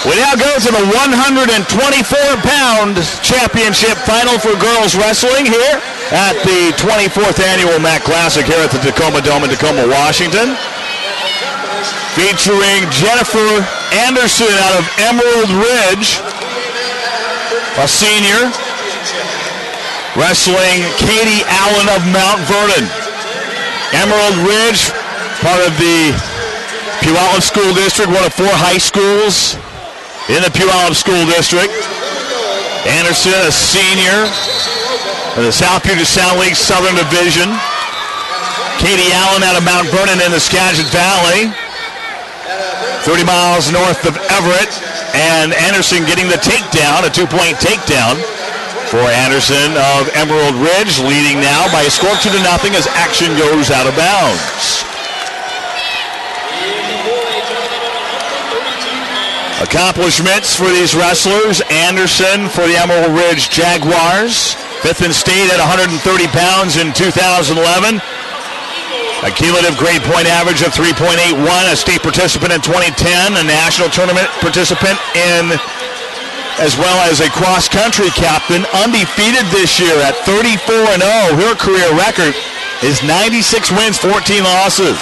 We now go to the 124-pound championship final for girls wrestling here at the 24th annual MAC Classic here at the Tacoma Dome in Tacoma, Washington. Featuring Jennifer Anderson out of Emerald Ridge, a senior, wrestling Katee Allen of Mount Vernon. Emerald Ridge, part of the Puyallup School District, one of 4 high schools in the Puyallup School District. Anderson, a senior in the South Puget Sound League Southern Division. Katee Allen out of Mount Vernon in the Skagit Valley, 30 miles north of Everett. And Anderson getting the takedown, a 2-point takedown for Anderson of Emerald Ridge, leading now by a score of 2-0 as action goes out of bounds. Accomplishments for these wrestlers. Anderson for the Emerald Ridge Jaguars, 5th in state at 130 pounds in 2011. A cumulative grade point average of 3.81, a state participant in 2010, a national tournament participant in, as well as a cross-country captain, undefeated this year at 34-0. Her career record is 96 wins, 14 losses.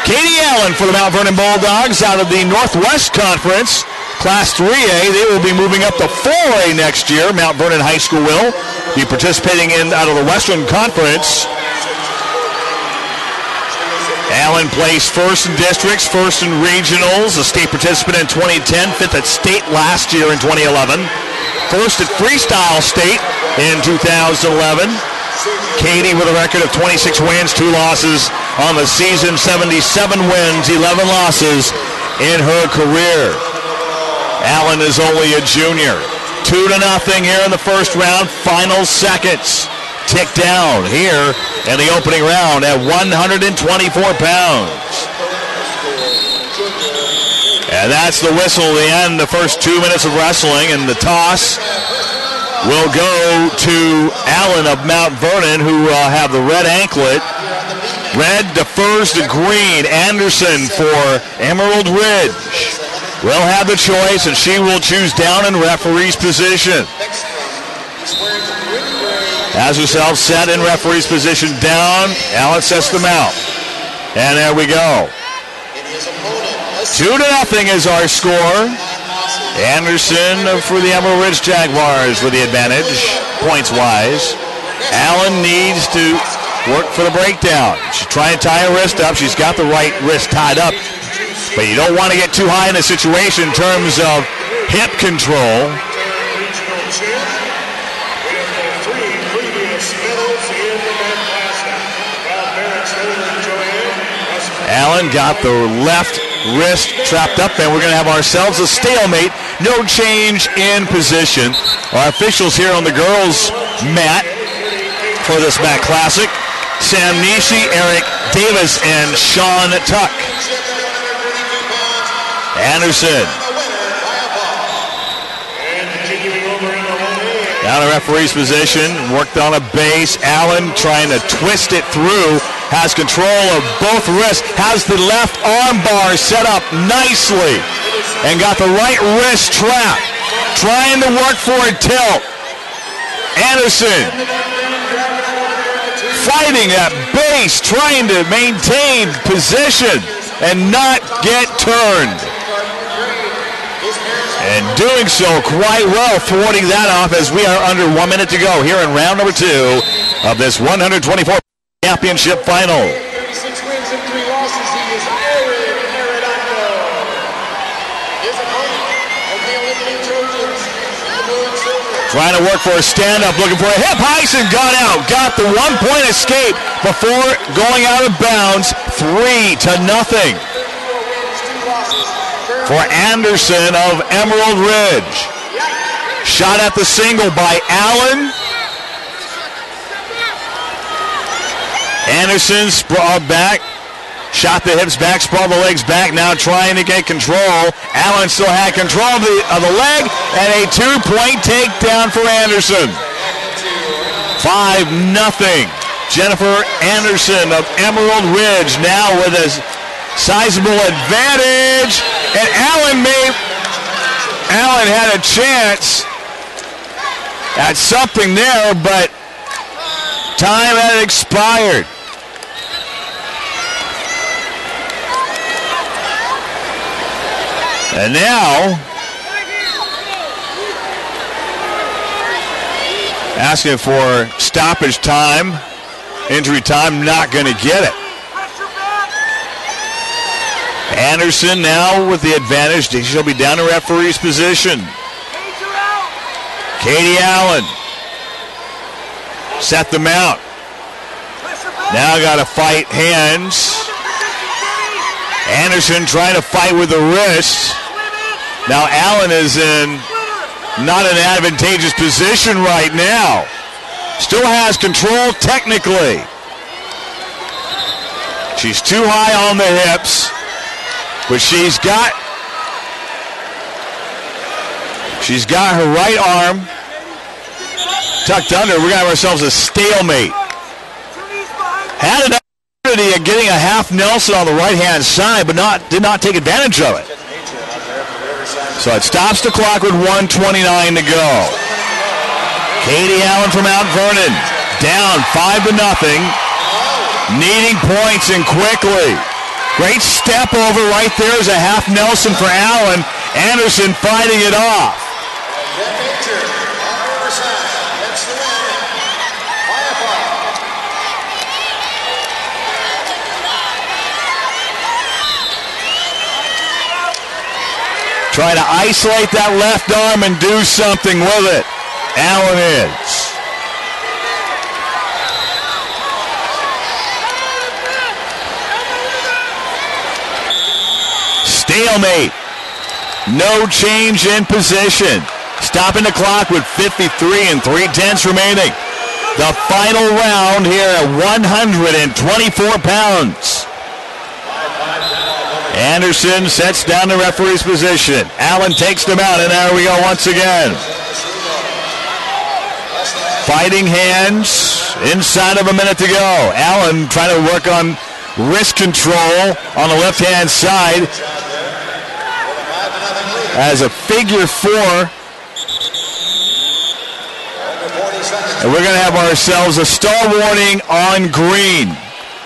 Katee Allen for the Mount Vernon Bulldogs out of the Northwest Conference, Class 3A. They will be moving up to 4A next year. Mount Vernon High School will be participating out of the Western Conference. Allen placed 1st in districts, 1st in regionals, a state participant in 2010, 5th at state last year in 2011, 1st at freestyle state in 2011. Katee with a record of 26 wins, 2 losses on the season, 77 wins, 11 losses in her career. Allen is only a junior. 2-0 here in the first round, final seconds. Tick down here in the opening round at 124 pounds. And that's the whistle, the end, the first 2 minutes of wrestling, and the toss will go to Allen of Mount Vernon, who have the red anklet. Red defers to green. Anderson for Emerald Ridge will have the choice, and she will choose down in referee's position. Has herself set in referee's position down. Allen sets them out. And there we go. 2-0 is our score. Anderson for the Emerald Ridge Jaguars with the advantage, points-wise. Allen needs to work for the breakdown. She's trying to tie her wrist up. She's got the right wrist tied up. But you don't want to get too high in the situation in terms of hip control. Allen got the left wrist trapped up, and we're going to have ourselves a stalemate. No change in position. Our officials here on the girls' mat for this MAC Classic: Sam Nishi, Eric Davis, and Sean Tuck. Anderson down in referee's position, worked on a base. Allen trying to twist it through, has control of both wrists, has the left arm bar set up nicely, and got the right wrist trapped, trying to work for a tilt. Anderson fighting that base, trying to maintain position and not get turned. And doing so quite well, thwarting that off as we are under 1 minute to go here in round number 2 of this 124 championship final. 36 wins and 3 losses. He is Aaron Aradano. His opponent of the Olympic Trojans, blue and silver. Trying to work for a stand-up, looking for a hip heist, and got out. Got the 1-point escape before going out of bounds. 3-0 for Anderson of Emerald Ridge. Shot at the single by Allen. Anderson sprawled back, shot the hips back, sprawled the legs back, now trying to get control. Allen still had control of the leg, and a 2-point takedown for Anderson. 5-0. Jennifer Anderson of Emerald Ridge now with a sizable advantage, and Allen may Allen had a chance at something there, but time had expired. And now, asking for stoppage time, injury time, not going to get it. Anderson now with the advantage. She'll be down to referee's position. Katee Allen set them out. Now got to fight hands. Anderson trying to fight with the wrist. Now Allen is in not an advantageous position right now. Still has control technically. She's too high on the hips, but she's got her right arm tucked under. We're going to have ourselves a stalemate. Had an opportunity of getting a half Nelson on the right-hand side, but did not take advantage of it. So it stops the clock with 1:29 to go. Katee Allen from Mount Vernon down 5-0, needing points and quickly. Great step over right there is a half Nelson for Allen. Anderson fighting it off. Try to isolate that left arm and do something with it. Allen is. Stalemate. No change in position. Stopping the clock with 53 3/10 remaining. The final round here at 124 pounds. Anderson sets down the referee's position. Allen takes them out, and there we go once again. Fighting hands, inside of a minute to go. Allen trying to work on wrist control on the left-hand side as a figure four. And we're going to have ourselves a star warning on green.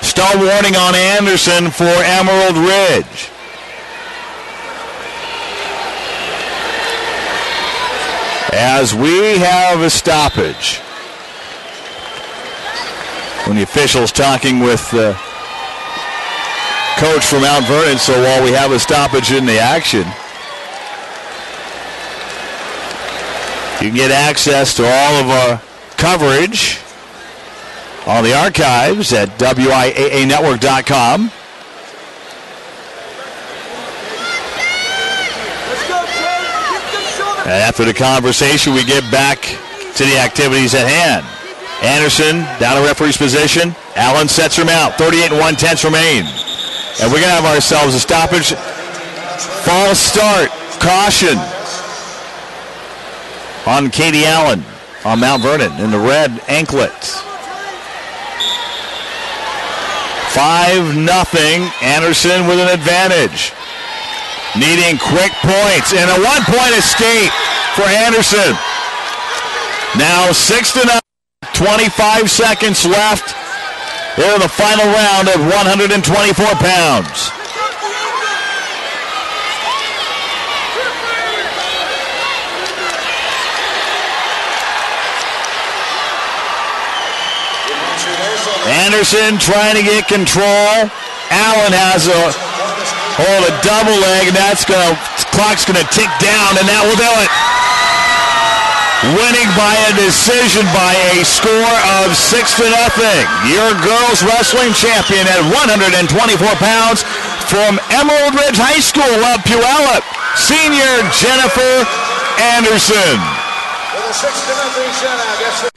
Star warning on Anderson for Emerald Ridge. As we have a stoppage. When the official's talking with the coach from Mount Vernon, so while we have a stoppage in the action, you can get access to all of our coverage on the archives at WIAAnetwork.com. And after the conversation, we get back to the activities at hand. Anderson down to referee's position. Allen sets him out. 38 1/10 remain. And we're going to have ourselves a stoppage. False start. Caution on Katee Allen on Mount Vernon in the red anklet. 5-0. Anderson with an advantage. Needing quick points. And a 1-point escape for Anderson. Now 6-0. 25 seconds left here in the final round at 124 pounds. Anderson trying to get control. Allen has a double leg, and clock's gonna tick down, and that will do it. Winning by a decision by a score of 6-0. Your girls wrestling champion at 124 pounds from Emerald Ridge High School of Puyallup, senior Jennifer Anderson. With a 6-0 shutout.